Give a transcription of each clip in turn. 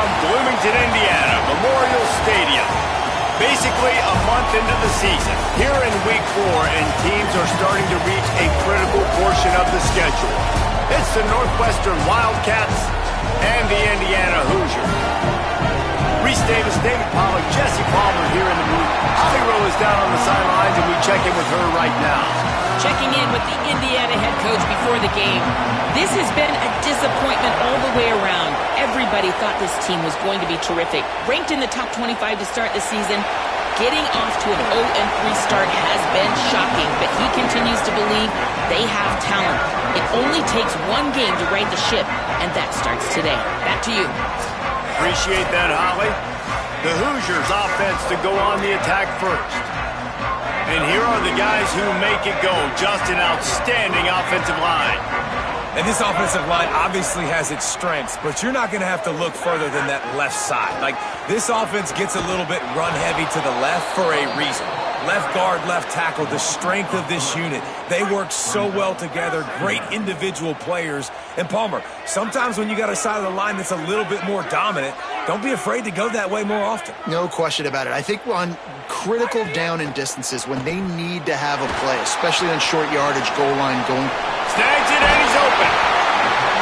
from Bloomington, Indiana, Memorial Stadium. Basically a month into the season, here in Week 4, and teams are starting to reach a critical portion of the schedule. It's the Northwestern Wildcats and the Indiana Hoosiers. Reese Davis, David Pollack, Jesse Palmer here in the booth. Holly Rowe is down on the sidelines, and we check in with her right now. Checking in with the Indiana head coach before the game. This has been a disappointment all the way around. Everybody thought this team was going to be terrific. Ranked in the top 25 to start the season, getting off to an 0-3 start has been shocking, but he continues to believe they have talent. It only takes one game to right the ship, and that starts today. Back to you. Appreciate that, Holly. The Hoosiers offense to go on the attack first. And here are the guys who make it go. Just an outstanding offensive line. And this offensive line obviously has its strengths, but you're not going to have to look further than that left side. Like, this offense gets a little bit run-heavy to the left for a reason. Left guard, left tackle, the strength of this unit. They work so well together, great individual players. And Palmer, sometimes when you got a side of the line that's a little bit more dominant, don't be afraid to go that way more often. No question about it. I think on critical down and distances, when they need to have a play, especially on short yardage, goal line going. Snags it and he's open.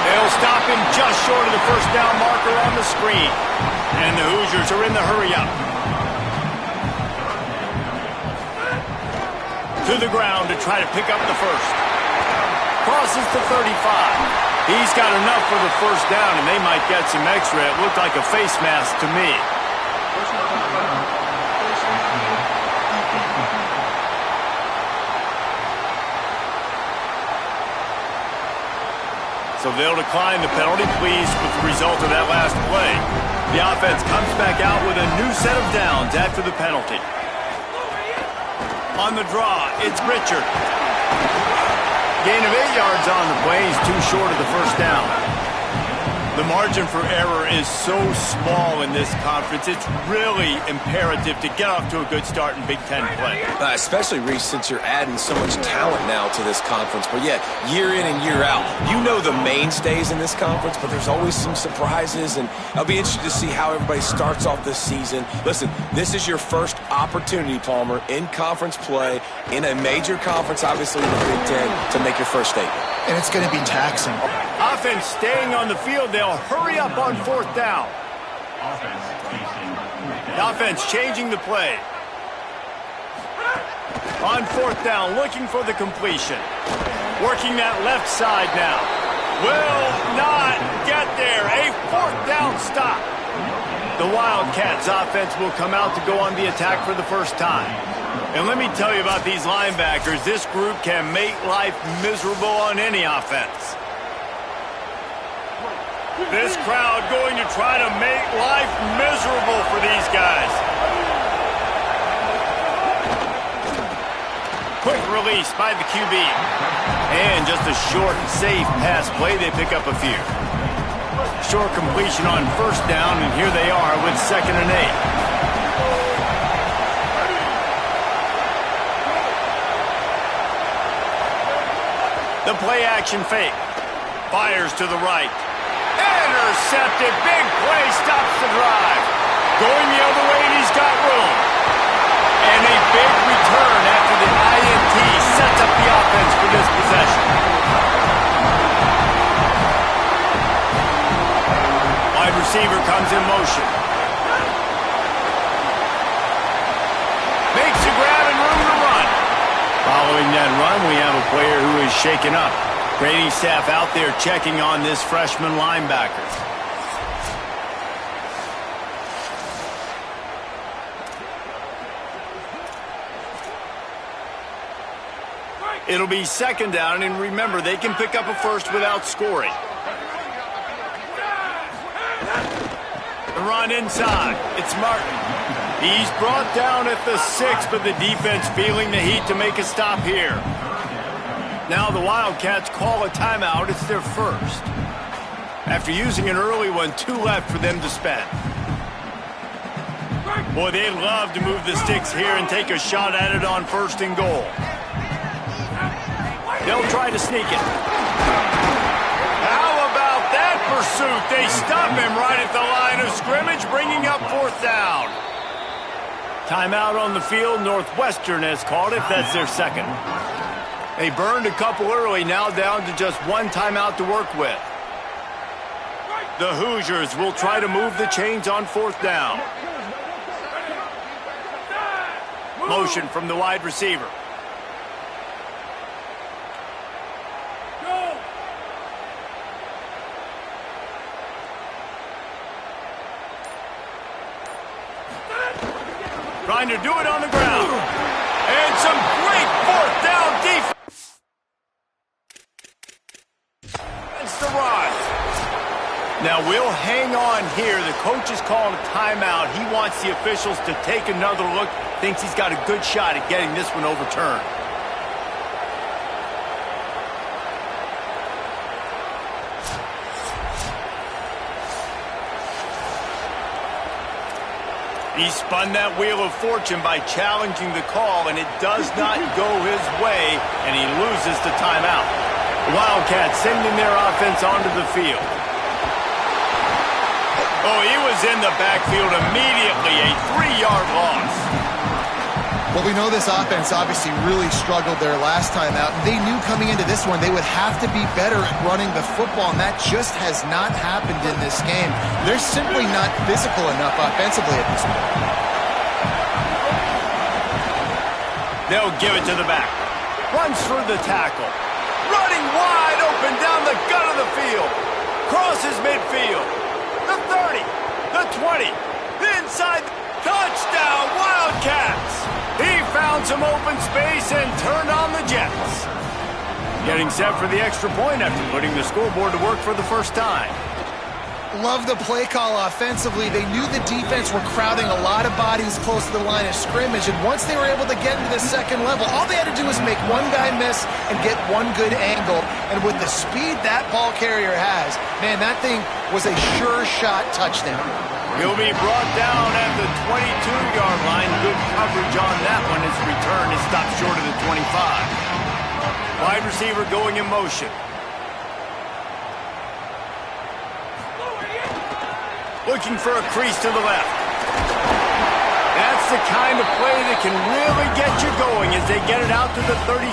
They'll stop him just short of the first down marker on the screen. And the Hoosiers are in the hurry-up. To the ground to try to pick up the first. Crosses to 35. He's got enough for the first down, and they might get some extra. It looked like a face mask to me. So they'll decline the penalty, pleased with the result of that last play. The offense comes back out with a new set of downs after the penalty. On the draw, it's Richard. Gain of 8 yards on the play. He's too short of the first down. The margin for error is so small in this conference. It's really imperative to get off to a good start in Big Ten play. Especially, Reese, since you're adding so much talent now to this conference. But yeah, year in and year out, you know the mainstays in this conference, but there's always some surprises, and I'll be interested to see how everybody starts off this season. Listen, this is your first opportunity, Palmer, in conference play, in a major conference, obviously in the Big Ten, to make your first statement. And it's going to be taxing. Offense staying on the field. They'll hurry up on fourth down. Offense changing the play. On fourth down, looking for the completion. Working that left side now. Will not get there. A fourth down stop. The Wildcats offense will come out to go on the attack for the first time. And let me tell you about these linebackers. This group can make life miserable on any offense. This crowd going to try to make life miserable for these guys. Quick release by the QB. And just a short, safe pass play. They pick up a few. Short completion on first down, and here they are with 2nd and 8. The play action fake. Fires to the right. Intercepted. Big play. Stops the drive. Going the other way, and he's got room. And a big return after the INT sets up the offense for this possession. Wide receiver comes in motion. Makes a grab and room to run. Following that run, we have a player who is shaken up. Grading staff out there checking on this freshman linebacker. It'll be 2nd down, and remember, they can pick up a first without scoring. The run inside. It's Martin. He's brought down at the 6, but the defense feeling the heat to make a stop here. Now the Wildcats call a timeout. It's their first. After using an early one, 2 left for them to spend. Boy, they'd love to move the sticks here and take a shot at it on 1st and goal. They'll try to sneak it. How about that for pursuit. They stop him right at the line of scrimmage, bringing up 4th down. Timeout on the field. Northwestern has called it. That's their second. They burned a couple early, now down to just 1 timeout to work with. The Hoosiers will try to move the chains on 4th down. Motion from the wide receiver. Trying to do it on the ground. And some great 4th down defense. That's the rise. Now we'll hang on here. The coach is calling a timeout. He wants the officials to take another look. Thinks he's got a good shot at getting this one overturned. He spun that wheel of fortune by challenging the call, and it does not go his way, and he loses the timeout. The Wildcats sending their offense onto the field. Oh, he was in the backfield immediately, a 3-yard loss. Well, we know this offense obviously really struggled their last time out, and they knew coming into this one they would have to be better at running the football, and that just has not happened in this game. They're simply not physical enough offensively at this point. They'll give it to the back. Runs through the tackle. Running wide open down the gut of the field. Crosses midfield. The 30. The 20. The inside. Touchdown, Wildcats! He found some open space and turned on the Jets. Getting set for the extra point after putting the scoreboard to work for the first time. Love the play call offensively. They knew the defense were crowding a lot of bodies close to the line of scrimmage, and once they were able to get into the second level, all they had to do was make one guy miss and get one good angle. And with the speed that ball carrier has, man, that thing was a sure shot touchdown. He'll be brought down at the 22-yard line. Good coverage on that one. His return is stopped short of the 25. Wide receiver going in motion. Looking for a crease to the left. That's the kind of play that can really get you going as they get it out to the 36.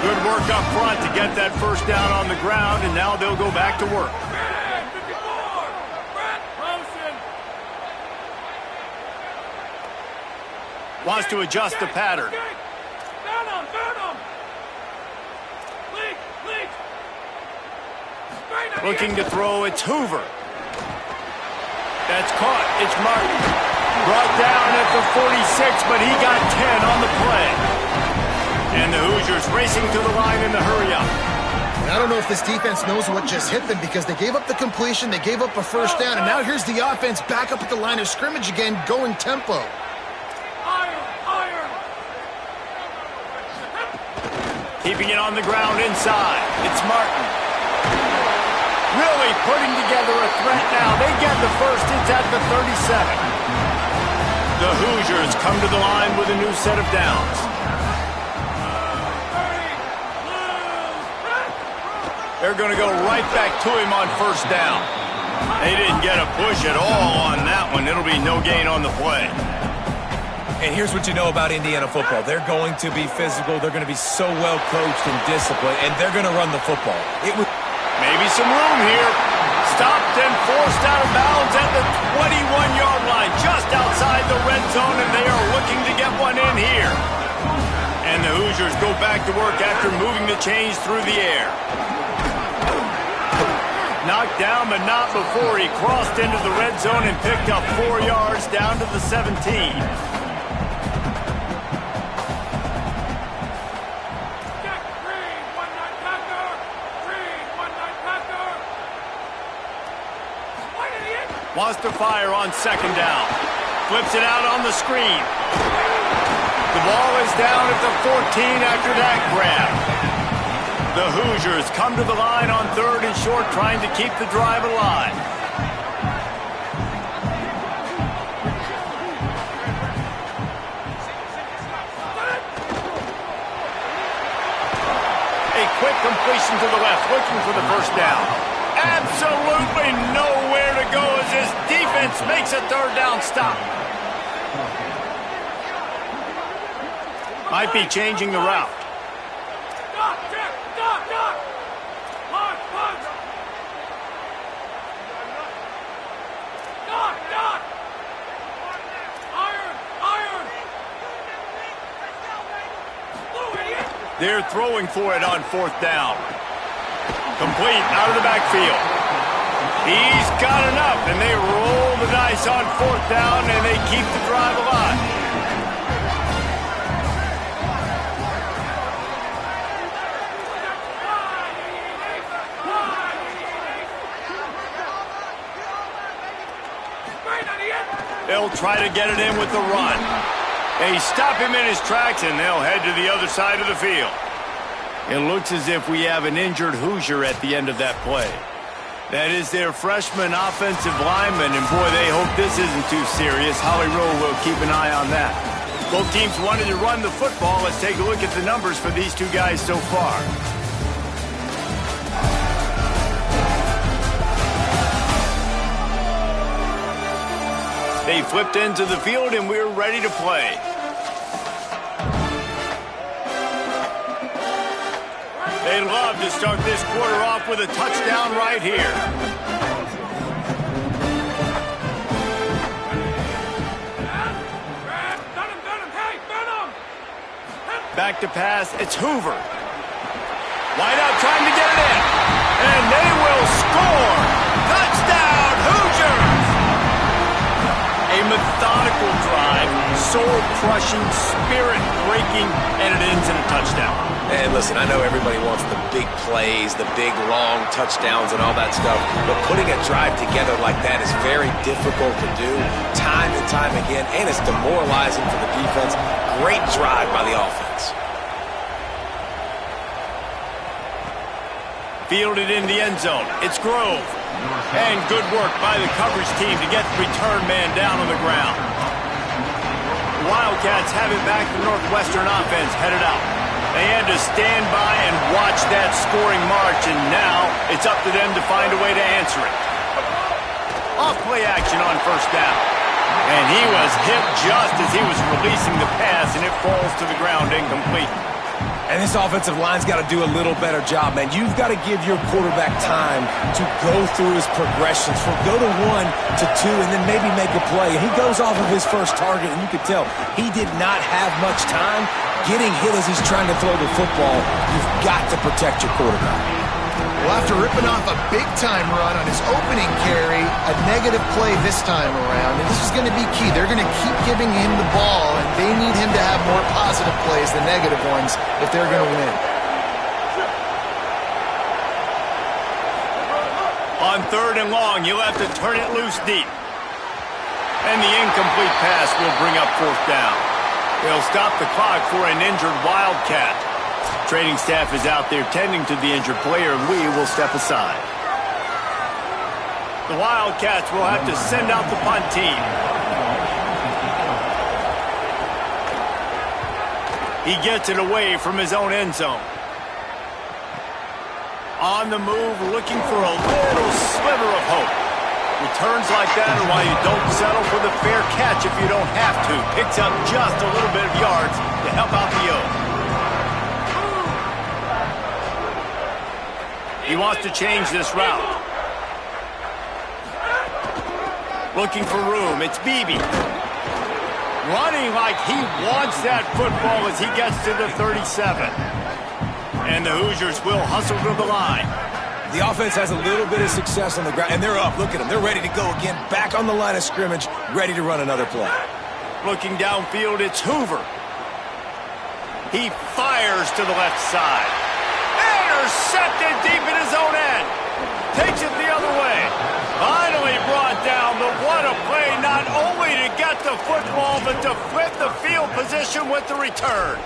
Good work up front to get that first down on the ground, and now they'll go back to work. Wants to adjust the pattern. Looking to throw, it's Hoover. That's caught, it's Martin. Brought down at the 46, but he got 10 on the play. And the Hoosiers racing to the line in the hurry-up. I don't know if this defense knows what just hit them, because they gave up the completion, they gave up a first down, and now here's the offense back up at the line of scrimmage again, going tempo. Keeping it on the ground inside. It's Martin. Really putting together a threat now. They get the first. It's at the 37. The Hoosiers come to the line with a new set of downs. They're going to go right back to him on first down. They didn't get a push at all on that one. It'll be no gain on the play. And here's what you know about Indiana football. They're going to be physical. They're going to be so well coached and disciplined, and they're going to run the football. Maybe some room here. Stopped and forced out of bounds at the 21-yard line, just outside the red zone, and they are looking to get one in here. And the Hoosiers go back to work after moving the chains through the air. Knocked down, but not before he crossed into the red zone and picked up 4 yards down to the 17. Wants to fire on second down. Flips it out on the screen. The ball is down at the 14 after that grab. The Hoosiers come to the line on third and short, trying to keep the drive alive. A quick completion to the left, looking for the first down. And absolutely nowhere to go as his defense makes a third down stop. Might be changing the route. They're throwing for it on fourth down. Complete out of the backfield. He's got enough, and they roll the dice on fourth down, and they keep the drive alive. They'll try to get it in with the run. They stop him in his tracks, and they'll head to the other side of the field. It looks as if we have an injured Hoosier at the end of that play. That is their freshman offensive lineman, and boy, they hope this isn't too serious. Holly Rowe will keep an eye on that. Both teams wanted to run the football. Let's take a look at the numbers for these two guys so far. They flipped into the field, and we're ready to play. They love to start this quarter off with a touchdown right here. Back to pass, it's Hoover. Wide out trying to get it in. And they will score. Touchdown, Hoosiers! A methodical drive, soul-crushing, spirit-breaking, and it ends in a touchdown. And listen, I know everybody wants the big plays, the big, long touchdowns and all that stuff, but putting a drive together like that is very difficult to do time and time again, and it's demoralizing for the defense. Great drive by the offense. Fielded in the end zone. It's Grove. And good work by the coverage team to get the return man down on the ground. The Wildcats have it back. The Northwestern offense headed out. They had to stand by and watch that scoring march, and now it's up to them to find a way to answer it. Off-play action on first down. And he was hit just as he was releasing the pass, and it falls to the ground incomplete. And this offensive line's got to do a little better job, man. You've got to give your quarterback time to go through his progressions, from go to 1 to 2, and then maybe make a play. And he goes off of his first target, and you could tell he did not have much time getting hit as he's trying to throw the football. You've got to protect your quarterback. Well, after ripping off a big-time run on his opening carry, a negative play this time around, and this is going to be key. They're going to keep giving him the ball, and they need him to have more positive plays than negative ones if they're going to win. On third and long, you'll have to turn it loose deep. And the incomplete pass will bring up fourth down. They'll stop the clock for an injured Wildcat. Training staff is out there tending to the injured player, and we will step aside. The Wildcats will have to send out the punt team. He gets it away from his own end zone. On the move, looking for a little sliver of hope. Returns like that are why you don't settle for the fair catch if you don't have to. Picks up just a little bit of yards to help out the O. He wants to change this route. Looking for room. It's Beebe. Running like he wants that football as he gets to the 37. And the Hoosiers will hustle to the line. The offense has a little bit of success on the ground, and they're up. Look at them. They're ready to go again. Back on the line of scrimmage, ready to run another play. Looking downfield, it's Hoover. He fires to the left side. Intercepted deep in his own end. Takes it the other way. Finally brought down, but what a play, not only to get the football, but to flip the field position with the return.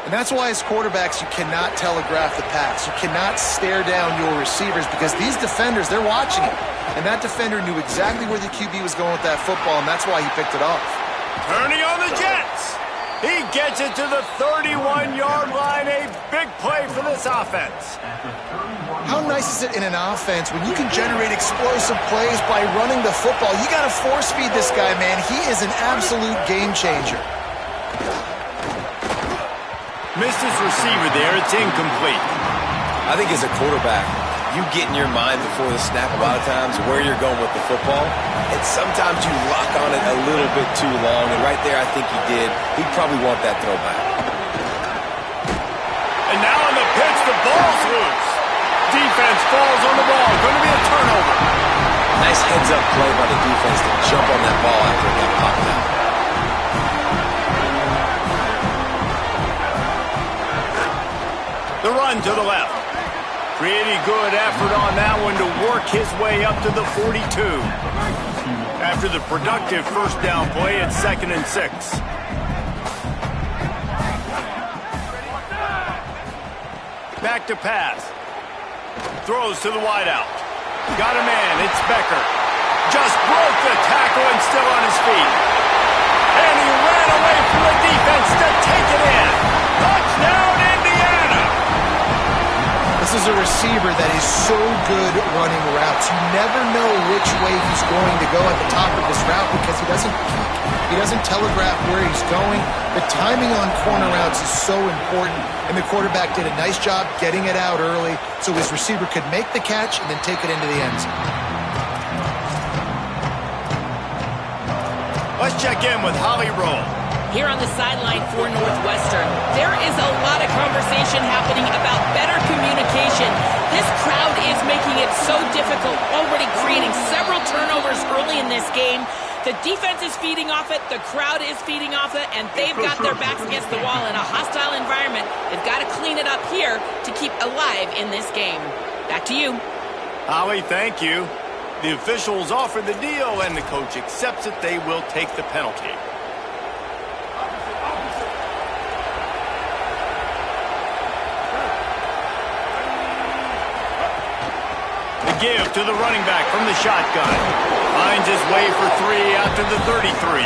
And that's why as quarterbacks, you cannot telegraph the pass. You cannot stare down your receivers because these defenders, they're watching it. And that defender knew exactly where the QB was going with that football, and that's why he picked it off. Turning on the Jets. He gets it to the 31-yard line. A big play for this offense. How nice is it in an offense when you can generate explosive plays by running the football? You got to force feed this guy, man. He is an absolute game changer. Missed his receiver there. It's incomplete. I think as a quarterback, you get in your mind before the snap a lot of times where you're going with the football, and sometimes you lock on it a little bit too long, and right there I think he did. He'd probably want that throwback. And now in the pitch, the ball's loose. Defense falls on the ball. Going to be a turnover. Nice heads-up play by the defense to jump on that ball after it got popped out. The run to the left. Pretty good effort on that one to work his way up to the 42. After the productive first down play, it's 2nd and 6. Back to pass. Throws to the wideout. Got a man. It's Becker. Just broke the tackle and still on his feet. And he ran away from the defense to take it in. Touchdown, Indiana! This is a receiver that is so good running routes. You never know which way he's going to go at the top of this route because he doesn't peek. He doesn't telegraph where he's going. The timing on corner routes is so important, and the quarterback did a nice job getting it out early so his receiver could make the catch and then take it into the end zone. Let's check in with Holly Rowe. Here on the sideline for Northwestern, there is a lot of conversation happening about better communication. This crowd is making it so difficult, already creating several turnovers early in this game. The defense is feeding off it, the crowd is feeding off it, and they've got their backs against the wall in a hostile environment. They've got to clean it up here to keep alive in this game. Back to you. Holly, thank you. The officials offer the deal, and the coach accepts it. They will take the penalty. The give to the running back from the shotgun. Finds his way for 3 after the 33.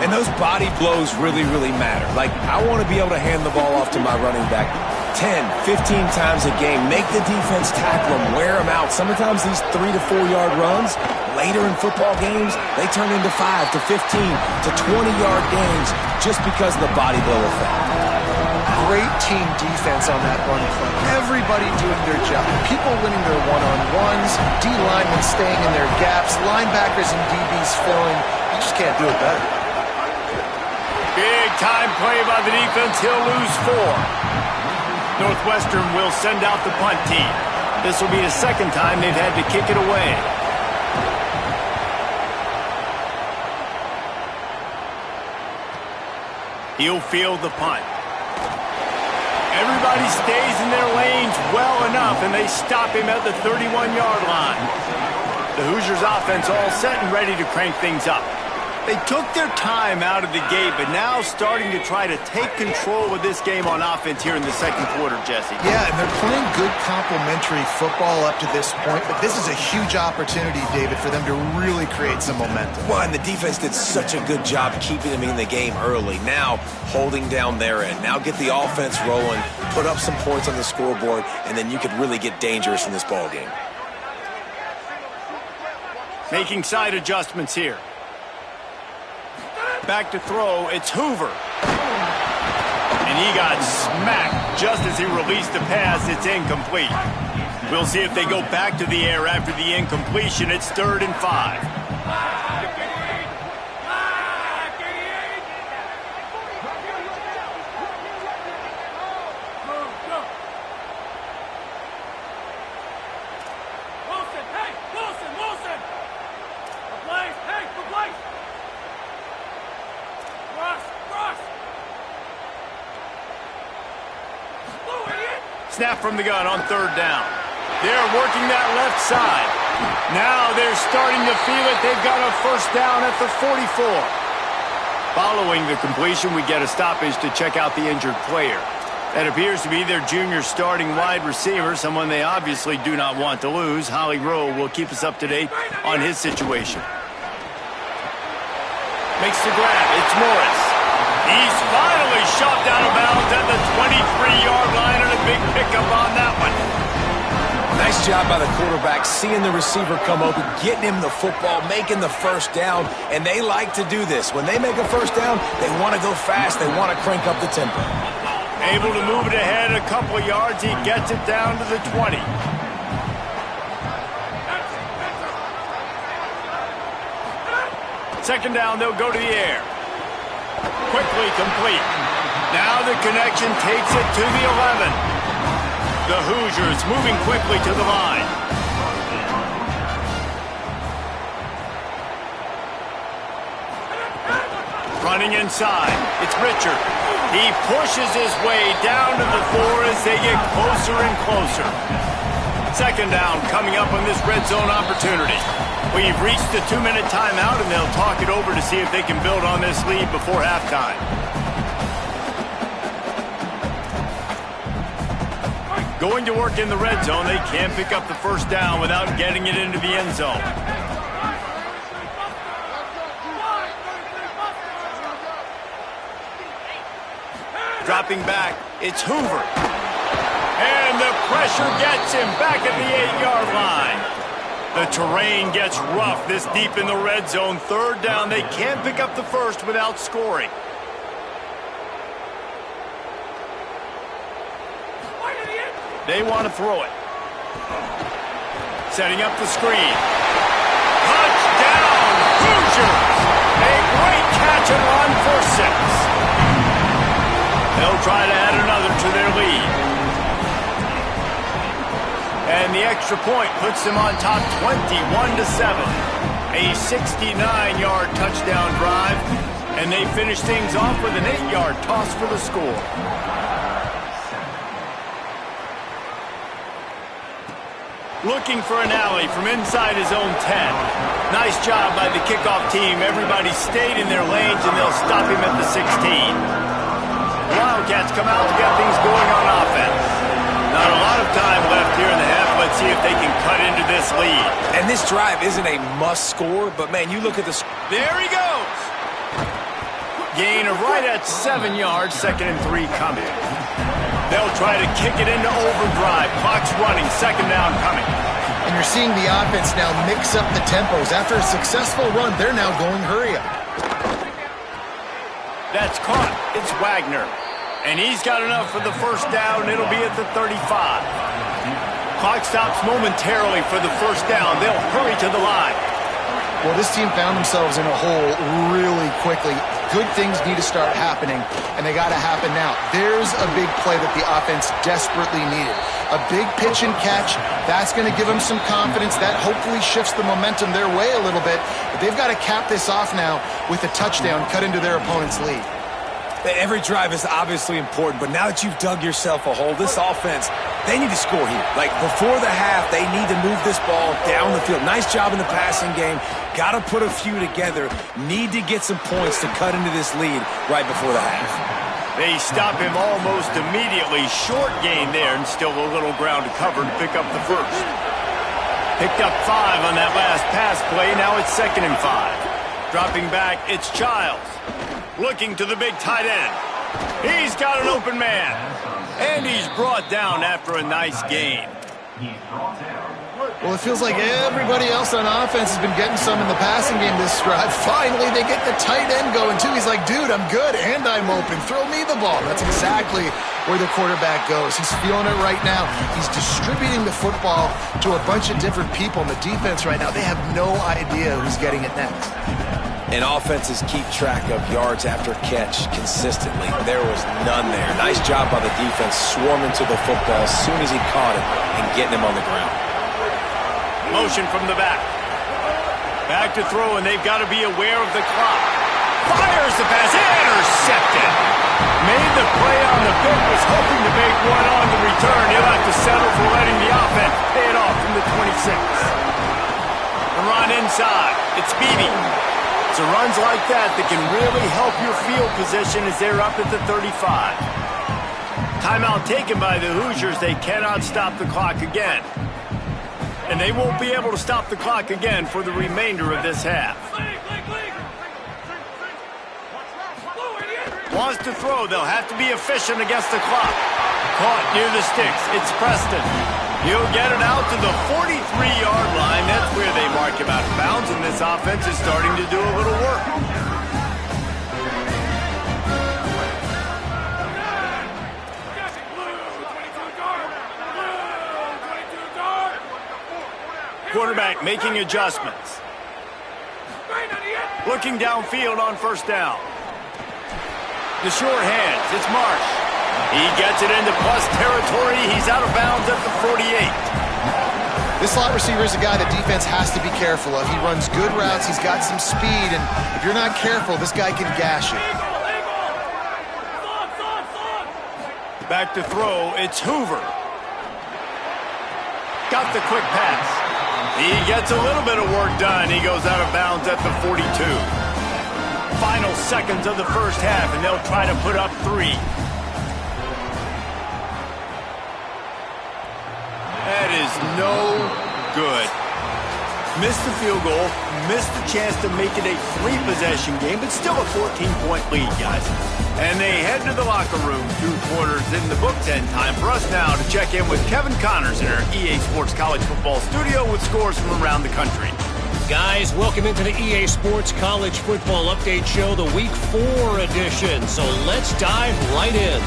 And those body blows really, really matter. Like, I want to be able to hand the ball off to my running back 10, 15 times a game. Make the defense tackle them, wear them out. Sometimes these 3 to 4 yard runs, later in football games, they turn into 5 to 15 to 20 yard games just because of the body blow effect. Great team defense on that run play. Everybody doing their job. People winning their one-on-ones, D-linemen staying in their gaps, linebackers and DBs filling. You just can't do it better. Big time play by the defense. He'll lose 4. Northwestern will send out the punt team. This will be the second time they've had to kick it away. He'll field the punt. Everybody stays in their lanes well enough, and they stop him at the 31-yard line. The Hoosiers offense all set and ready to crank things up. They took their time out of the gate, but now starting to try to take control of this game on offense here in the second quarter, Jesse. Yeah, and they're playing good complementary football up to this point, but this is a huge opportunity, David, for them to really create some momentum. Well, and the defense did such a good job keeping them in the game early. Now, holding down their end. Now get the offense rolling, put up some points on the scoreboard, and then you could really get dangerous in this ball game. Making side adjustments here. Back to throw, it's Hoover. And he got smacked just as he released the pass. It's incomplete. We'll see if they go back to the air after the incompletion. It's 3rd and 5. Snap from the gun on 3rd down. They're working that left side. Now they're starting to feel it. They've got a first down at the 44. Following the completion, we get a stoppage to check out the injured player. That appears to be their junior starting wide receiver, someone they obviously do not want to lose. Holly Rowe will keep us up to date on his situation. Makes the grab. It's Morris. He's finally shoved out of bounds at the 23-yard line, and a big pickup on that one. Nice job by the quarterback, seeing the receiver come open, getting him the football, making the first down, and they like to do this. When they make a first down, they want to go fast, they want to crank up the tempo. Able to move it ahead a couple of yards, he gets it down to the 20. Second down, they'll go to the air. Quickly complete. Now the connection takes it to the 11. The Hoosiers moving quickly to the line. Running inside, it's Richard. He pushes his way down to the 4 as they get closer and closer. Second down coming up on this red zone opportunity. We've reached the 2-minute timeout, and they'll talk it over to see if they can build on this lead before halftime. Going to work in the red zone, they can't pick up the first down without getting it into the end zone. Dropping back, it's Hoover. And the pressure gets him back at the 8-yard line. The terrain gets rough this deep in the red zone. Third down, they can't pick up the first without scoring. They want to throw it. Setting up the screen. Touchdown, Hoosiers! A great catch and run for 6. They'll try to add another to their lead. And the extra point puts them on top 21-7. A 69-yard touchdown drive. And they finish things off with an 8-yard toss for the score. Looking for an alley from inside his own 10. Nice job by the kickoff team. Everybody stayed in their lanes, and they'll stop him at the 16. Wildcats come out to get things going on offense. Not a lot of time left here in the half. Let's see if they can cut into this lead. And this drive isn't a must score, but man, you look at this. There he goes. Gain of right at 7 yards. 2nd and 3 coming. They'll try to kick it into overdrive. Clock's running. Second down coming. And you're seeing the offense now mix up the tempos. After a successful run, they're now going hurry up. That's caught. It's Wagner. And he's got enough for the first down. It'll be at the 35. Clock stops momentarily for the first down. They'll hurry to the line. Well, this team found themselves in a hole really quickly. Good things need to start happening, and they got to happen now. There's a big play that the offense desperately needed. A big pitch and catch. That's going to give them some confidence. That hopefully shifts the momentum their way a little bit. But they've got to cap this off now with a touchdown cut into their opponent's lead. Every drive is obviously important, but now that you've dug yourself a hole, this offense, they need to score here. Like, before the half, they need to move this ball down the field. Nice job in the passing game. Got to put a few together. Need to get some points to cut into this lead right before the half. They stop him almost immediately. Short gain there, and still a little ground to cover to pick up the first. Picked up 5 on that last pass play. Now it's 2nd and 5. Dropping back, it's Childs. Looking to the big tight end. He's got an open man. And he's brought down after a nice gain. Well, it feels like everybody else on offense has been getting some in the passing game this drive. Finally, they get the tight end going, too. He's like, dude, I'm good, and I'm open. Throw me the ball. That's exactly where the quarterback goes. He's feeling it right now. He's distributing the football to a bunch of different people. And the defense right now, they have no idea who's getting it next. And offenses keep track of yards after catch consistently. There was none there. Nice job by the defense swarming to the football as soon as he caught it and getting him on the ground. Motion from the back. Back to throw, and they've got to be aware of the clock. Fires the pass. Intercepted. Made the play on the pick. Was hoping to make one on the return. He'll have to settle for letting the offense pay it off from the 26. The run inside. It's Beebe. It's runs like that can really help your field position as they're up at the 35. Timeout taken by the Hoosiers. They cannot stop the clock again. And they won't be able to stop the clock again for the remainder of this half. Wants to throw. They'll have to be efficient against the clock. Caught near the sticks. It's Preston. He'll get it out to the 43-yard line. That's where they mark him out of bounds, and this offense is starting to do a little work. Quarterback making adjustments. Looking downfield on first down. The short hands, it's Marsh. He gets it into plus territory. He's out of bounds at the 48. This slot receiver is a guy the defense has to be careful of. He runs good routes. He's got some speed, and if you're not careful, this guy can gash you. Back to throw, it's Hoover. Got the quick pass. He gets a little bit of work done. He goes out of bounds at the 42. Final seconds of the first half, and they'll try to put up 3. That is no good. Missed the field goal, missed the chance to make it a 3-possession game, but still a 14-point lead, guys. And they head to the locker room. 2 quarters in the books, and time for us now to check in with Kevin Connors in our EA Sports College Football studio with scores from around the country. Guys, welcome into the EA Sports College Football Update Show, the Week 4 edition. So let's dive right in.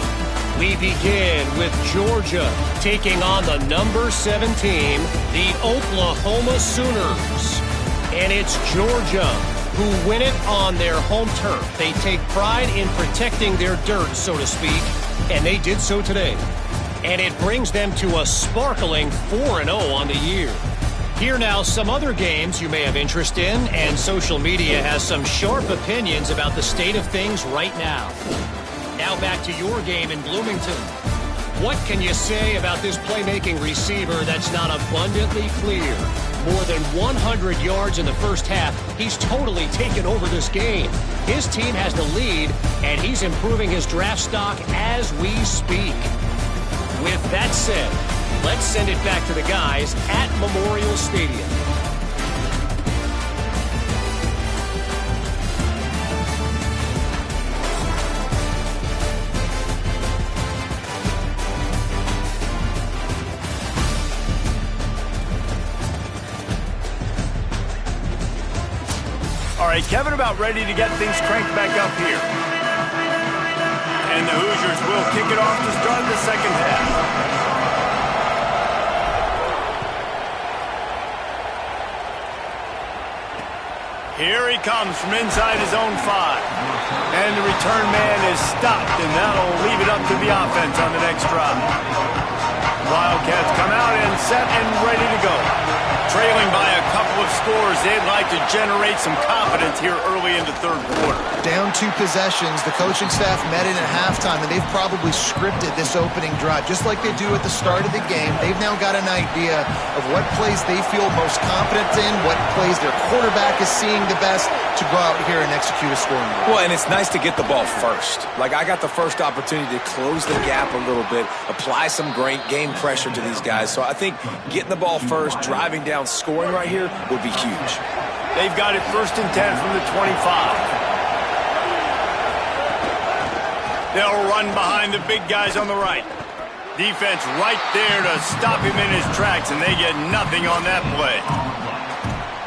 We begin with Georgia taking on the number 7 team, the Oklahoma Sooners. And it's Georgia who win it on their home turf. They take pride in protecting their dirt, so to speak, and they did so today. And it brings them to a sparkling 4-0 on the year. Here now, some other games you may have interest in, and social media has some sharp opinions about the state of things right now. Now back to your game in Bloomington. What can you say about this playmaking receiver that's not abundantly clear? More than 100 yards in the first half. He's totally taken over this game. His team has the lead, and he's improving his draft stock as we speak. With that said, let's send it back to the guys at Memorial Stadium. All right, Kevin, about ready to get things cranked back up here. And the Hoosiers will kick it off to start the second half. Here he comes from inside his own 5. And the return man is stopped, and that'll leave it up to the offense on the next drive. Wildcats come out and set and ready to go. Trailing by a couple of scores, they'd like to generate some confidence here early in the third quarter. Down 2 possessions, the coaching staff met in at halftime, and they've probably scripted this opening drive, just like they do at the start of the game. They've now got an idea of what plays they feel most confident in, what plays their quarterback is seeing the best to go out here and execute a scoring drive. Well, and it's nice to get the ball first. Like, I got the first opportunity to close the gap a little bit, apply some great game pressure to these guys. So I think getting the ball first, driving down, scoring right here would be huge. They've got it 1st and 10 from the 25. They'll run behind the big guys on the right. Defense right there to stop him in his tracks, and they get nothing on that play.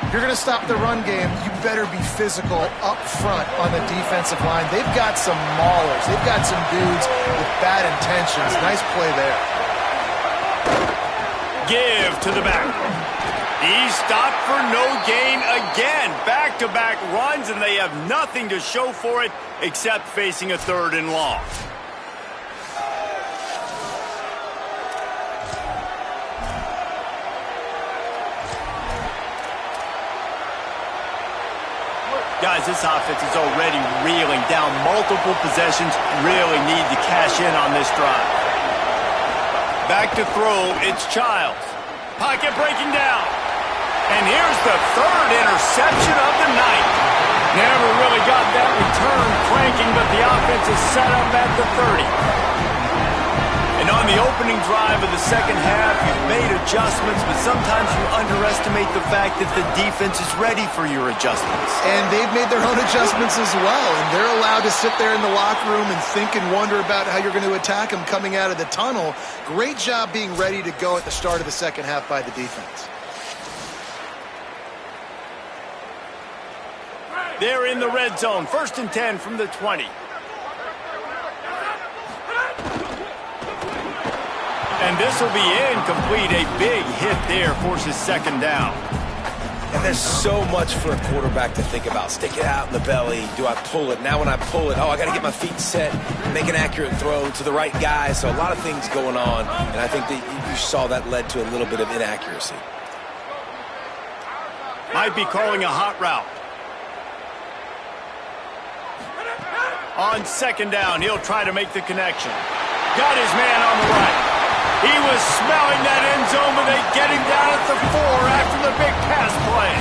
If you're going to stop the run game, you better be physical up front on the defensive line. They've got some maulers. They've got some dudes with bad intentions. Nice play there. Give to the back. He's stopped for no gain again. Back-to-back runs, and they have nothing to show for it except facing a 3rd and long. Guys, this offense is already reeling down multiple possessions. Really need to cash in on this drive. Back to throw, it's Childs. Pocket breaking down. And here's the 3rd interception of the night. Never really got that return cranking, but the offense is set up at the 30. And on On the opening drive of the second half, you've made adjustments, but sometimes you underestimate the fact that the defense is ready for your adjustments. And they've made their own adjustments as well, and they're allowed to sit there in the locker room and think and wonder about how you're going to attack them coming out of the tunnel. Great job being ready to go at the start of the second half by the defense. They're in the red zone, 1st and 10 from the 20. And this will be incomplete. A big hit there forces 2nd down. And there's so much for a quarterback to think about. Stick it out in the belly. Do I pull it? Now when I pull it, I got to get my feet set, make an accurate throw to the right guy. So a lot of things going on, and I think that you saw that led to a little bit of inaccuracy. Might be calling a hot route. On 2nd down, he'll try to make the connection. Got his man on the right. He was smelling that end zone, but they get him down at the 4 after the big pass play.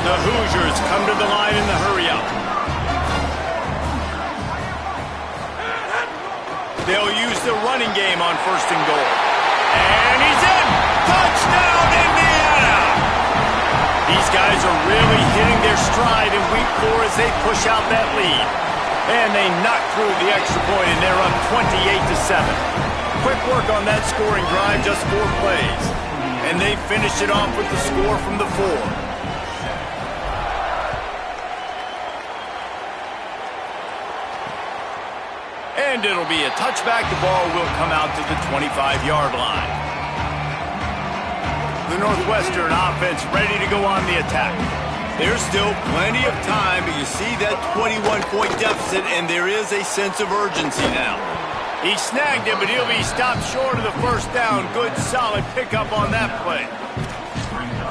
The Hoosiers come to the line in the hurry-up. They'll use the running game on 1st and goal. And he's in! Touchdown, Indiana! These guys are really hitting their stride in week 4 as they push out that lead. And they knock through the extra point, and they're up 28-7. Quick work on that scoring drive, just 4 plays. And they finish it off with the score from the 4. And it'll be a touchback. The ball will come out to the 25-yard line. The Northwestern offense ready to go on the attack. There's still plenty of time, but you see that 21-point deficit, and there is a sense of urgency now. He snagged it, but he'll be stopped short of the 1st down. Good, solid pickup on that play.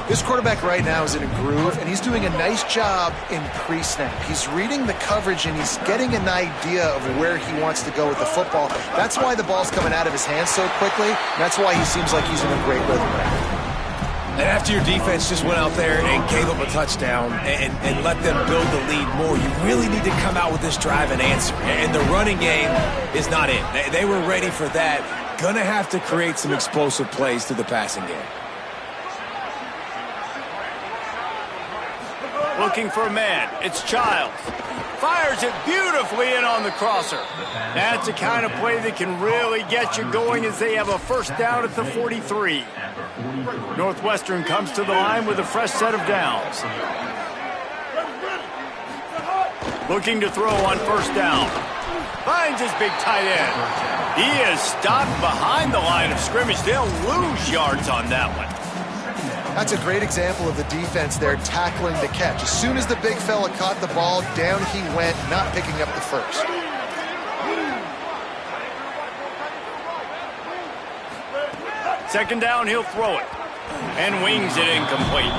This quarterback right now is in a groove, and he's doing a nice job in pre-snap. He's reading the coverage, and he's getting an idea of where he wants to go with the football. That's why the ball's coming out of his hands so quickly. That's why he seems like he's in a great rhythm right now. And after your defense just went out there and gave up a touchdown and let them build the lead more, you really need to come out with this drive and answer. And the running game is not in. They were ready for that. Gonna have to create some explosive plays through the passing game. Looking for a man. It's Childs. Fires it beautifully in on the crosser. That's the kind of play that can really get you going as they have a 1st down at the 43. Northwestern comes to the line with a fresh set of downs. Looking to throw on 1st down. Finds his big tight end. He is stopped behind the line of scrimmage. They'll lose yards on that one. That's a great example of the defense there tackling the catch. As soon as the big fella caught the ball, down he went, not picking up the 1st. Second down, he'll throw it. And wings it incomplete.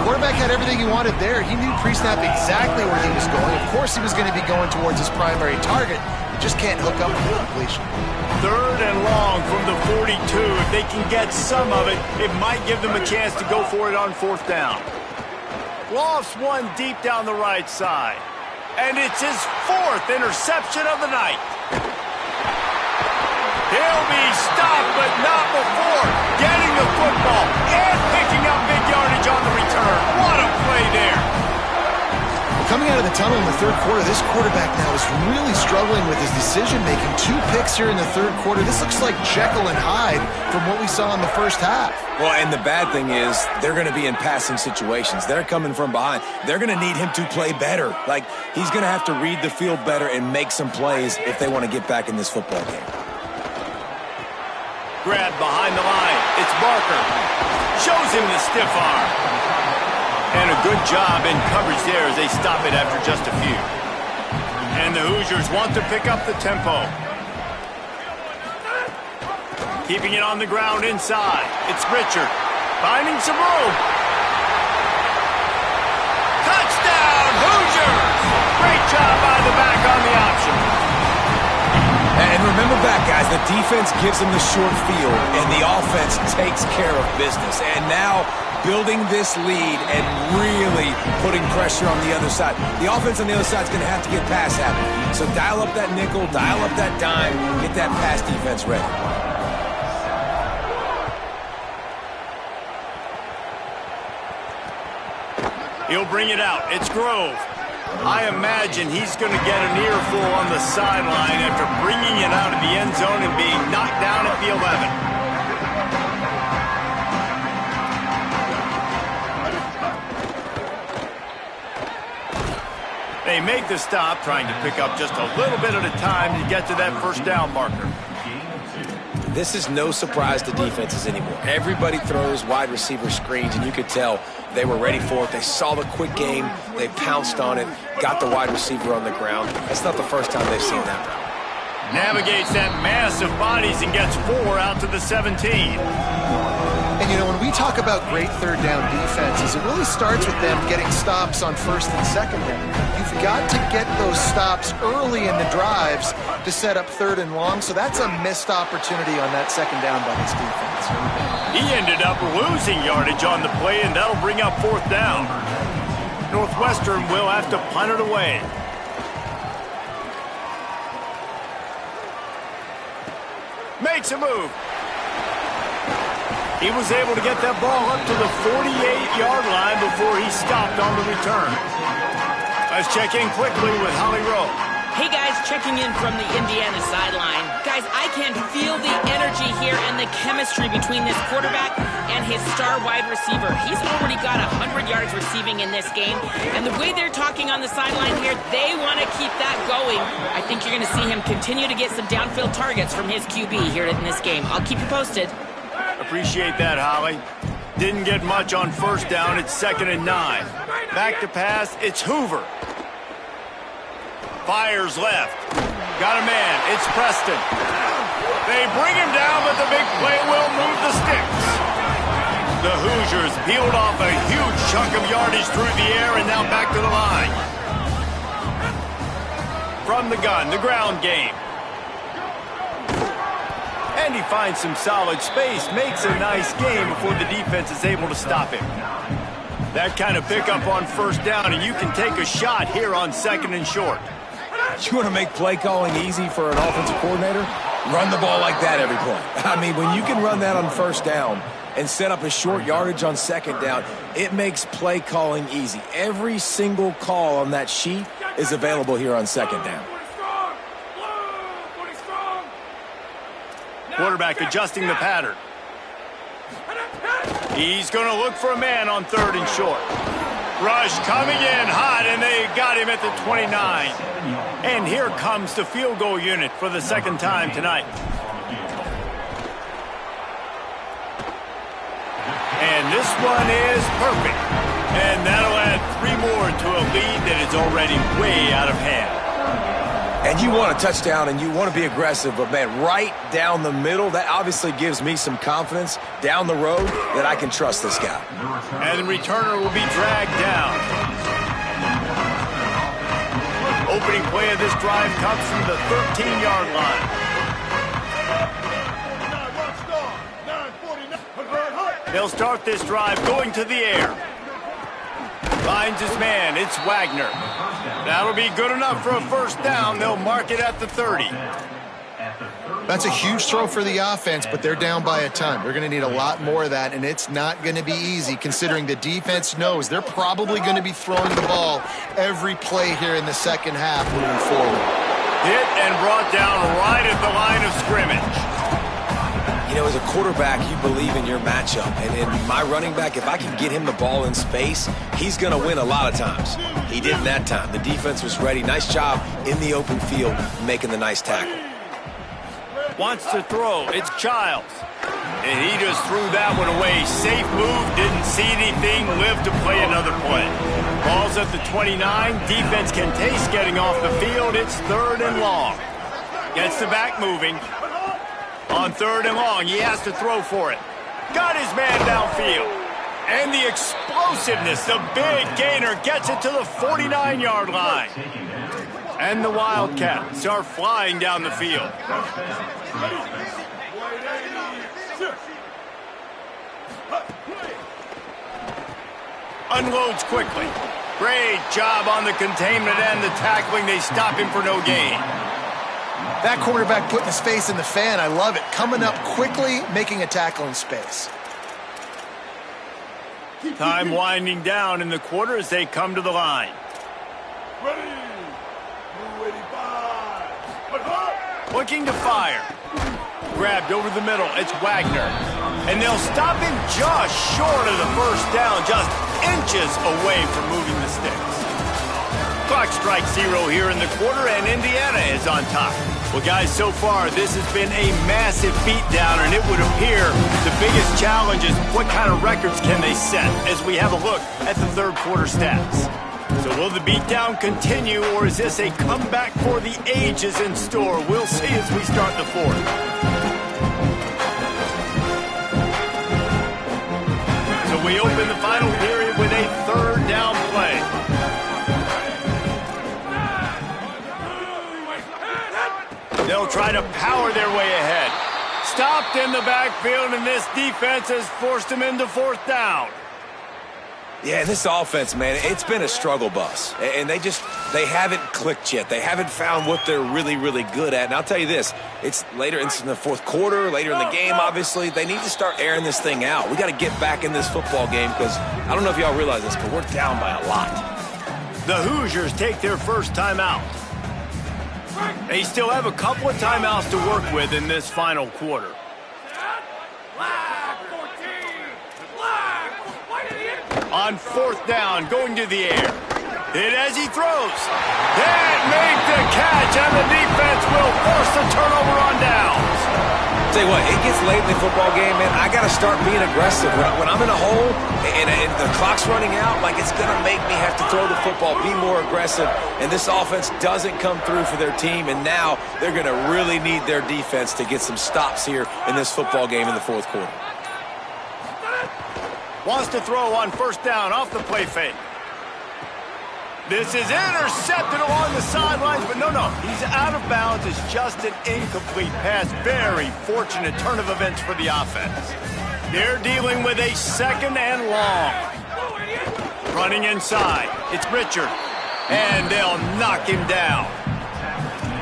Quarterback had everything he wanted there. He knew pre-snap exactly where he was going. Of course he was going to be going towards his primary target. He just can't hook up with the completion. 3rd and long from the 42. If they can get some of it, it might give them a chance to go for it on 4th down. Lofts one deep down the right side. And it's his 4th interception of the night. He'll be stopped, but not before getting the football and picking up big yardage on the return. What a play there. Coming out of the tunnel in the 3rd quarter, this quarterback now is really struggling with his decision-making. 2 picks here in the 3rd quarter. This looks like Jekyll and Hyde from what we saw in the 1st half. Well, and the bad thing is they're going to be in passing situations. They're coming from behind. They're going to need him to play better. Like, he's going to have to read the field better and make some plays if they want to get back in this football game. Grab behind the line. It's Barker. Shows him the stiff arm. And a good job in coverage there as they stop it after just a few. And the Hoosiers want to pick up the tempo. Keeping it on the ground inside. It's Richard. Finding some room. Touchdown, Hoosiers! Great job by the back on the option. And remember back, guys, the defense gives them the short field, and the offense takes care of business. And now building this lead and really putting pressure on the other side. The offense on the other side is going to have to get pass happy. So dial up that nickel, dial up that dime, get that pass defense ready. He'll bring it out. It's Grove. I imagine he's going to get an earful on the sideline after bringing it out of the end zone and being knocked down at the 11. They make the stop, trying to pick up just a little bit at a time to get to that first down marker. This is no surprise to defenses anymore. Everybody throws wide receiver screens, and you could tell they were ready for it. They saw the quick game. They pounced on it, got the wide receiver on the ground. That's not the first time they've seen that route. Navigates that mass of bodies and gets 4 out to the 17. And, you know, when we talk about great third down defenses, it really starts with them getting stops on first and second down. You've got to get those stops early in the drives to set up third and long, so that's a missed opportunity on that second down by this defense. He ended up losing yardage on the play, and that'll bring up 4th down. Northwestern will have to punt it away. Makes a move. He was able to get that ball up to the 48-yard line before he stopped on the return. Let's check in quickly with Holly Rowe. Hey guys, checking in from the Indiana sideline. Guys, I can feel the energy here and the chemistry between this quarterback and his star wide receiver. He's already got 100 yards receiving in this game, and the way they're talking on the sideline here, they want to keep that going. I think you're going to see him continue to get some downfield targets from his QB here in this game. I'll keep you posted. Appreciate that, Holly. Didn't get much on first down. It's 2nd and 9. Back to pass. It's Hoover. Fires left. Got a man. It's Preston. They bring him down, but the big play will move the sticks. The Hoosiers peeled off a huge chunk of yardage through the air and now back to the line. From the gun, the ground game. And he finds some solid space, makes a nice game before the defense is able to stop him. That kind of pickup on first down, and you can take a shot here on 2nd and short. You want to make play calling easy for an offensive coordinator? Run the ball like that every play. I mean, when you can run that on first down and set up a short yardage on 2nd down, it makes play calling easy. Every single call on that sheet is available here on 2nd down. Quarterback adjusting the pattern. He's going to look for a man on 3rd and short. Rush coming in hot, and they got him at the 29. And here comes the field goal unit for the 2nd time tonight. And this one is perfect. And that'll add 3 more to a lead that is already way out of hand. And you want a touchdown and you want to be aggressive, but man, right down the middle, that obviously gives me some confidence down the road that I can trust this guy. And the returner will be dragged down. Opening play of this drive comes from the 13-yard line. They'll start this drive going to the air. Finds his man. It's Wagner. That'll be good enough for a first down. They'll mark it at the 30. That's a huge throw for the offense, but they're down by a ton. They're going to need a lot more of that, and it's not going to be easy considering the defense knows they're probably going to be throwing the ball every play here in the second half moving forward. Hit and brought down right at the line of scrimmage. You know, as a quarterback, you believe in your matchup. And in my running back, if I can get him the ball in space, he's going to win a lot of times. He didn't that time. The defense was ready. Nice job in the open field making the nice tackle. Wants to throw. It's Childs. And he just threw that one away. Safe move. Didn't see anything. Lived to play another play. Ball's at the 29. Defense can taste getting off the field. It's 3rd and long. Gets the back moving. On 3rd and long, he has to throw for it. Got his man downfield. And the explosiveness, the big gainer gets it to the 49-yard line. And the Wildcats are flying down the field. Unloads quickly. Great job on the containment and the tackling. They stop him for no gain. That quarterback putting his face in the fan, I love it. Coming up quickly, making a tackle in space. Time winding down in the quarter as they come to the line. Looking to fire. Grabbed over the middle. It's Wagner. And they'll stop him just short of the first down, just inches away from moving the sticks. Clock strikes 0 here in the quarter, and Indiana is on top. Well, guys, so far, this has been a massive beatdown, and it would appear the biggest challenge is what kind of records can they set as we have a look at the third quarter stats. So will the beatdown continue, or is this a comeback for the ages in store? We'll see as we start the fourth. So we open the final period with a third down play. They'll try to power their way ahead. Stopped in the backfield, and this defense has forced them into fourth down. Yeah, this offense, man, it's been a struggle bus. And they haven't clicked yet. They haven't found what they're really, really good at. And I'll tell you this, it's later in the fourth quarter, later in the game, obviously. They need to start airing this thing out. We got to get back in this football game because I don't know if y'all realize this, but we're down by a lot. The Hoosiers take their first timeout. They still have a couple of timeouts to work with in this final quarter. On fourth down, going to the air. Hit as he throws. That made the catch, and the defense will force the turnover on downs. Tell you what, it gets late in the football game, man. I got to start being aggressive. When I'm in a hole and the clock's running out, like it's going to make me have to throw the football, be more aggressive. And this offense doesn't come through for their team, and now they're going to really need their defense to get some stops here in this football game in the fourth quarter. Wants to throw on first down off the play fake. This is intercepted along the sidelines, but no, he's out of bounds. It's just an incomplete pass. Very fortunate turn of events for the offense. They're dealing with a second and long. Running inside, it's Richard, and they'll knock him down.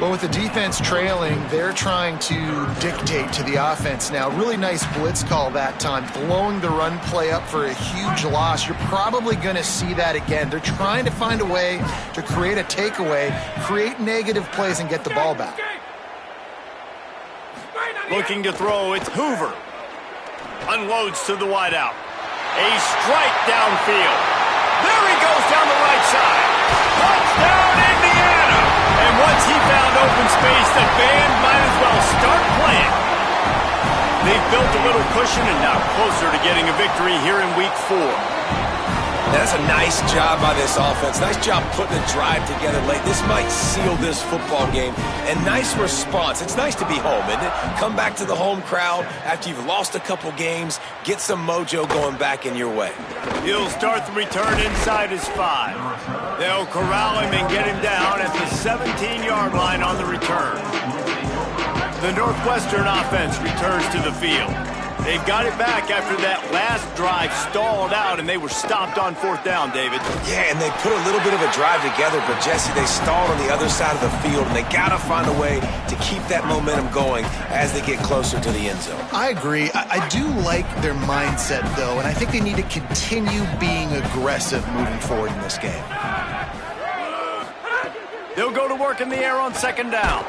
Well, with the defense trailing, they're trying to dictate to the offense now. Really nice blitz call that time, blowing the run play up for a huge loss. You're probably going to see that again. They're trying to find a way to create a takeaway, create negative plays, and get the ball back. Looking to throw, it's Hoover. Unloads to the wideout. A strike downfield. There he goes down the right side. Touchdown, Indiana! And once he found open space, the band might as well start playing. They've built a little cushion and now closer to getting a victory here in Week 4. That's a nice job by this offense. Nice job putting the drive together late. This might seal this football game. And nice response. It's nice to be home, isn't it? Come back to the home crowd after you've lost a couple games. Get some mojo going back in your way. He'll start the return inside his 5. They'll corral him and get him down at the 17-yard line on the return. The Northwestern offense returns to the field. They've got it back after that last drive stalled out, and they were stopped on fourth down, David. Yeah, and they put a little bit of a drive together, but, Jesse, they stalled on the other side of the field, and they got to find a way to keep that momentum going as they get closer to the end zone. I agree. I do like their mindset, though, and I think they need to continue being aggressive moving forward in this game. They'll go to work in the air on second down.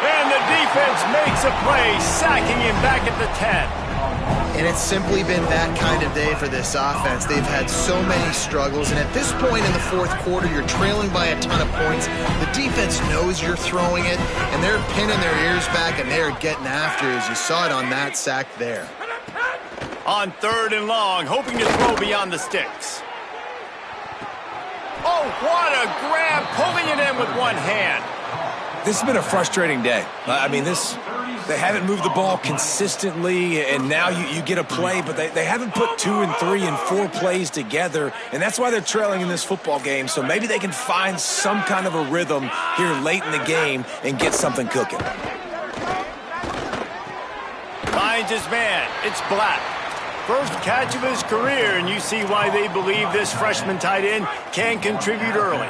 And the defense makes a play, sacking him back at the 10. And it's simply been that kind of day for this offense. They've had so many struggles, and at this point in the fourth quarter, you're trailing by a ton of points. The defense knows you're throwing it, and they're pinning their ears back, and they're getting after it, as you saw it on that sack there. On third and long, hoping to throw beyond the sticks. Oh, what a grab, pulling it in with one hand. This has been a frustrating day. I mean, They haven't moved the ball consistently, and now you get a play, but they haven't put 2 and 3 and 4 plays together, and that's why they're trailing in this football game. So maybe they can find some kind of a rhythm here late in the game and get something cooking. Finds his man. It's Black. First catch of his career, and you see why they believe this freshman tight end can contribute early.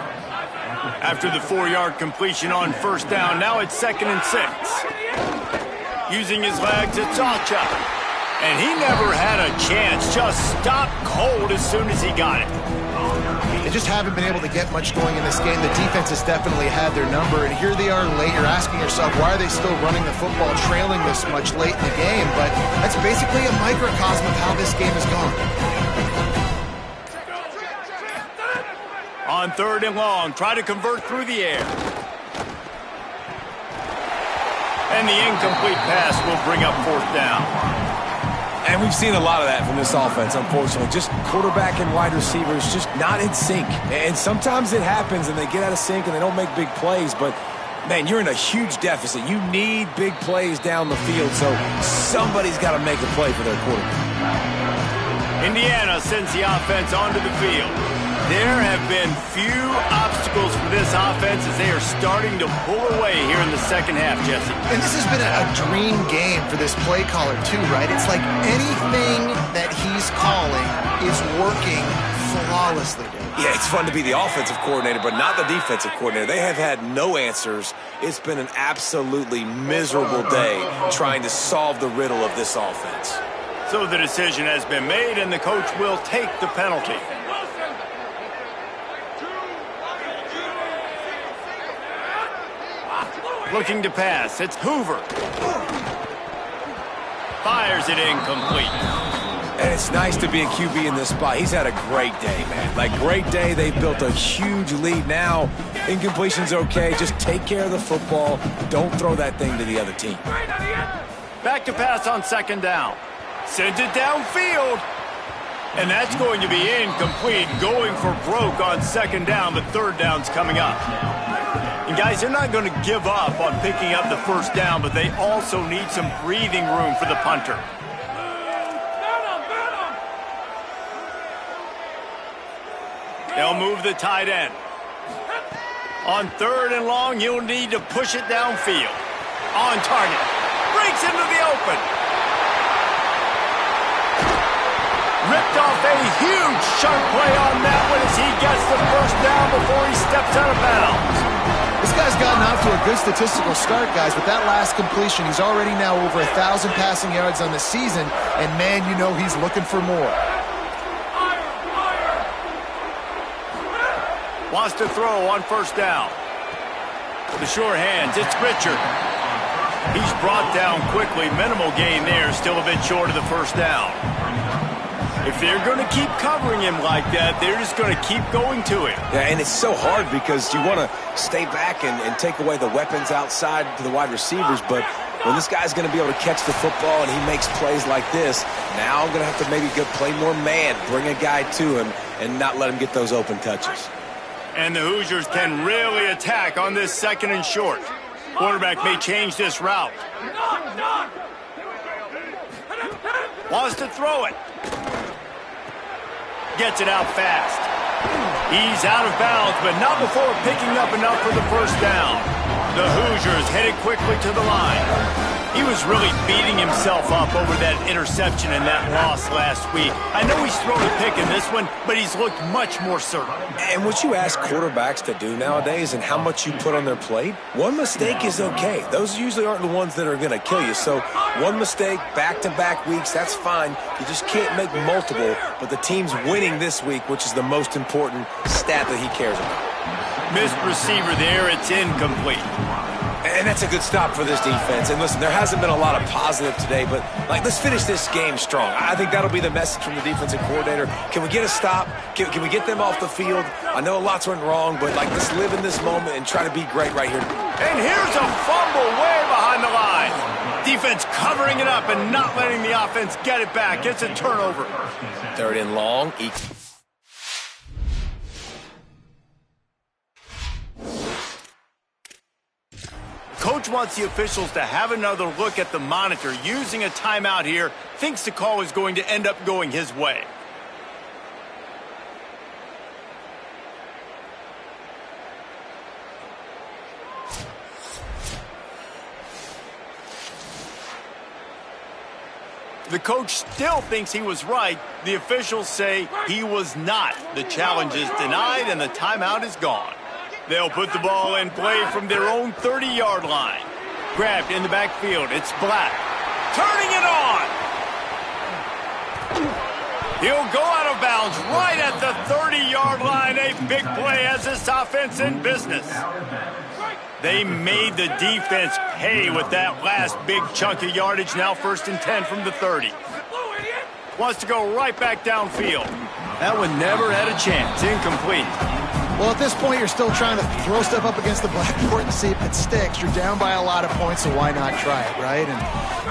After the 4-yard completion on first down, now it's 2nd and 6. Using his legs, it's Acha. And he never had a chance. Just stopped cold as soon as he got it. They just haven't been able to get much going in this game. The defense has definitely had their number, and here they are late. You're asking yourself, why are they still running the football, trailing this much late in the game? But that's basically a microcosm of how this game has gone. On 3rd and long, try to convert through the air. And the incomplete pass will bring up 4th down. And we've seen a lot of that from this offense, unfortunately. Just quarterback and wide receivers just not in sync. And sometimes it happens and they get out of sync and they don't make big plays. But, man, you're in a huge deficit. You need big plays down the field, so somebody's got to make a play for their quarterback. Indiana sends the offense onto the field. There have been few obstacles for this offense as they are starting to pull away here in the second half, Jesse. And this has been a dream game for this play caller, too, right? It's like anything that he's calling is working flawlessly. Yeah, it's fun to be the offensive coordinator, but not the defensive coordinator. They have had no answers. It's been an absolutely miserable day trying to solve the riddle of this offense. So the decision has been made, and the coach will take the penalty. Looking to pass. It's Hoover. Fires it incomplete. And it's nice to be a QB in this spot. He's had a great day, man. Like, great day. They've built a huge lead now. Incompletion's okay. Just take care of the football. Don't throw that thing to the other team. Back to pass on 2nd down. Sends it downfield. And that's going to be incomplete. Going for broke on 2nd down, but 3rd down's coming up. And guys, they're not going to give up on picking up the 1st down, but they also need some breathing room for the punter. They'll move the tight end. On 3rd and long, you'll need to push it downfield. On target. Breaks into the open. Ripped off a huge sharp play on that one as he gets the 1st down before he steps out of bounds. This guy's gotten off to a good statistical start, guys. With that last completion, he's already now over 1,000 passing yards on the season, and, man, you know he's looking for more. Wants to throw on 1st down. The sure hands, it's Richard. He's brought down quickly. Minimal gain there, still a bit short of the 1st down. If they're going to keep covering him like that, they're just going to keep going to him. Yeah, and it's so hard because you want to stay back and take away the weapons outside to the wide receivers, but when this guy's going to be able to catch the football and he makes plays like this, now I'm going to have to maybe play more man, bring a guy to him, and not let him get those open touches. And the Hoosiers can really attack on this 2nd and short. Quarterback may change this route. Wants to throw it. Gets it out fast. He's out of bounds, but not before picking up enough for the 1st down. The Hoosiers headed quickly to the line. He was really beating himself up over that interception and that loss last week. I know he's thrown a pick in this one, but he's looked much more certain. And what you ask quarterbacks to do nowadays and how much you put on their plate, one mistake is okay. Those usually aren't the ones that are going to kill you. So one mistake, back-to-back weeks, that's fine. You just can't make multiple. But the team's winning this week, which is the most important stat that he cares about. Missed receiver there. It's incomplete. And that's a good stop for this defense. And listen, there hasn't been a lot of positive today, but let's finish this game strong. I think that'll be the message from the defensive coordinator. Can we get a stop? Can we get them off the field? I know lots went wrong, but let's live in this moment and try to be great right here. And here's a fumble way behind the line. Defense covering it up and not letting the offense get it back. It's a turnover. 3rd and long. coach wants the officials to have another look at the monitor. Using a timeout here, thinks the call is going to end up going his way. The coach still thinks he was right. The officials say he was not. The challenge is denied and the timeout is gone. They'll put the ball in play from their own 30-yard line. Grabbed in the backfield. It's Black. Turning it on. He'll go out of bounds right at the 30-yard line. A big play as this offense in business. They made the defense pay with that last big chunk of yardage. Now 1st and 10 from the 30. Wants to go right back downfield. That one never had a chance. Incomplete. Well, at this point, you're still trying to throw stuff up against the blackboard and see if it sticks. You're down by a lot of points, so why not try it, right? And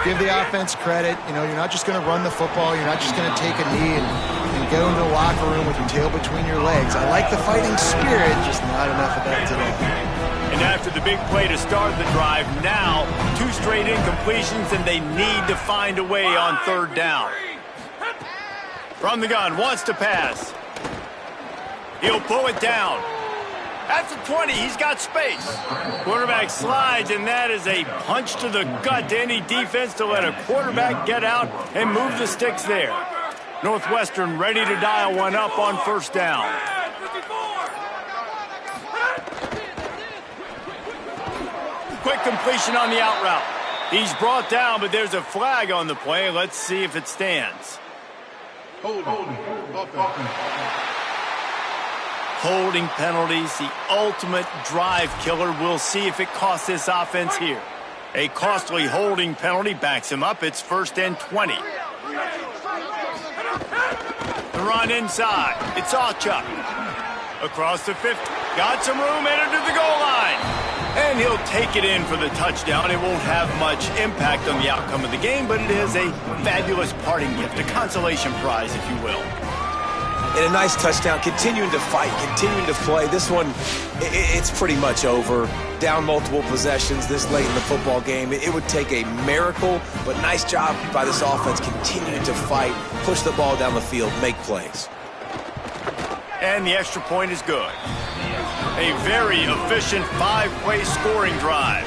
give the offense credit. You know, you're not just going to run the football. You're not just going to take a knee and go into the locker room with your tail between your legs. I like the fighting spirit, just not enough of that today. And after the big play to start the drive, now 2 straight incompletions, and they need to find a way on 3rd down. From the gun, wants to pass. He'll pull it down. At the 20, he's got space. Quarterback slides, and that is a punch to the gut to any defense to let a quarterback get out and move the sticks there. Northwestern ready to dial one up on 1st down. Quick completion on the out route. He's brought down, but there's a flag on the play. Let's see if it stands. Holding penalties, the ultimate drive killer. We'll see if it costs this offense here. A costly holding penalty backs him up. It's 1st and 20. The run inside. It's Awchuk. Across the 50. Got some room, entered to the goal line. And he'll take it in for the touchdown. It won't have much impact on the outcome of the game, but it is a fabulous parting gift, a consolation prize, if you will. And a nice touchdown, continuing to fight, continuing to play. This one, it's pretty much over. Down multiple possessions this late in the football game. It would take a miracle, but nice job by this offense continuing to fight, push the ball down the field, make plays. And the extra point is good. A very efficient 5-play scoring drive.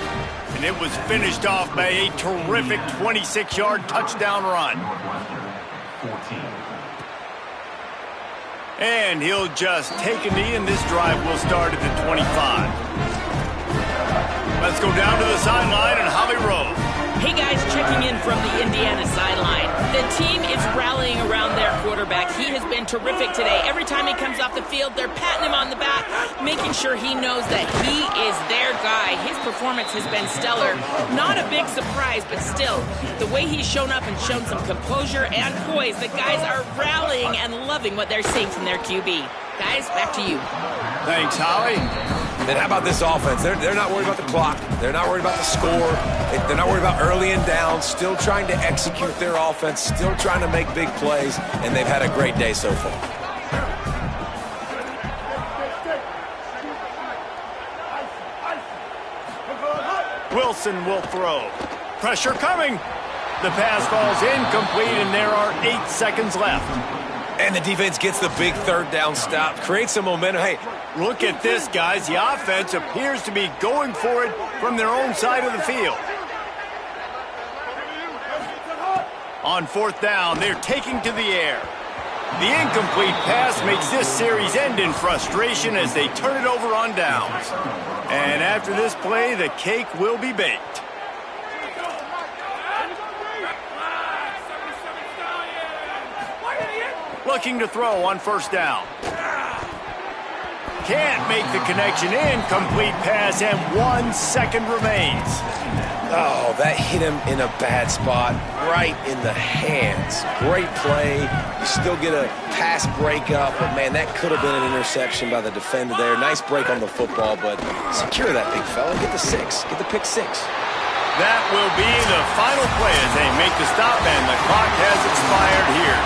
And it was finished off by a terrific 26-yard touchdown run. 14. And he'll just take a knee, and this drive will start at the 25. Let's go down to the sideline and Holly Rowe. Hey guys, checking in from the Indiana sideline. The team is rallying around their quarterback. He has been terrific today. Every time he comes off the field, they're patting him on the back, making sure he knows that he is their guy. His performance has been stellar. Not a big surprise, but still, the way he's shown up and shown some composure and poise, the guys are rallying and loving what they're seeing from their QB. Guys, back to you. Thanks, Holly. And how about this offense? They're not worried about the clock. They're not worried about the score. They're not worried about early and down. Still trying to execute their offense. Still trying to make big plays. And they've had a great day so far. Wilson will throw. Pressure coming. The pass falls incomplete, and there are 8 seconds left. And the defense gets the big 3rd down stop. Creates some momentum. Hey, look at this, guys. The offense appears to be going for it from their own side of the field. On 4th down, they're taking to the air. The incomplete pass makes this series end in frustration as they turn it over on downs. And after this play, the cake will be baked. Looking to throw on 1st down. Can't make the connection. Incomplete pass, and 1 second remains. Oh, that hit him in a bad spot, right in the hands. Great play. You still get a pass breakup, but, man, that could have been an interception by the defender there. Nice break on the football, but secure that big fella. Get the 6. Get the pick 6. That will be the final play as they make the stop, and the clock has expired here.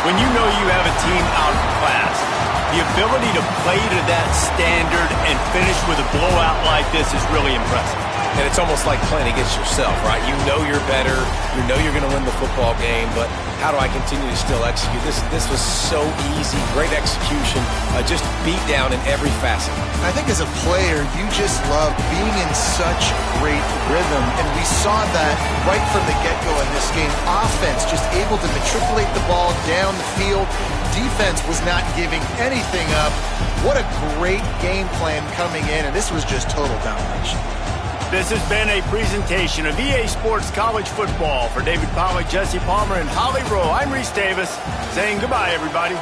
When you know you have a team outclassed, the ability to play to that standard and finish with a blowout like this is really impressive. and it's almost like playing against yourself, right? You know you're better, you know you're going to win the football game, but how do I continue to still execute? This was so easy, great execution, just beat down in every facet. I think as a player, you just love being in such great rhythm, and we saw that right from the get-go in this game. Offense just able to matriculate the ball down the field. Defense was not giving anything up. What a great game plan coming in, and this was just total domination. This has been a presentation of EA Sports College Football. For David Pollack, Jesse Palmer, and Holly Rowe, I'm Reese Davis saying goodbye, everybody.